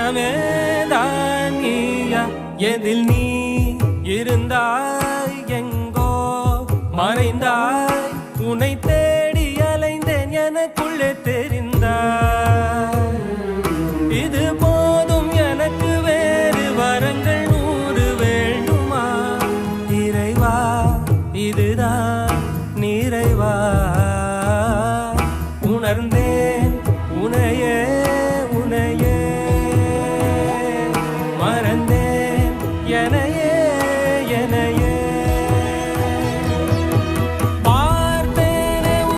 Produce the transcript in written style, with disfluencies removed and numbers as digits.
மனமே தான் நீயா எதில் நீ இருந்தாய் எங்கோ மறைந்தாய் உன்னை தேடி அலைந்தேன் எனக்குள்ளே தெரிந்தாய் இது போதும் எனக்கு வேறு வரங்கள் 100 வேண்டுமா இறைவா இதுதான் நிறைவா உணர்ந்தே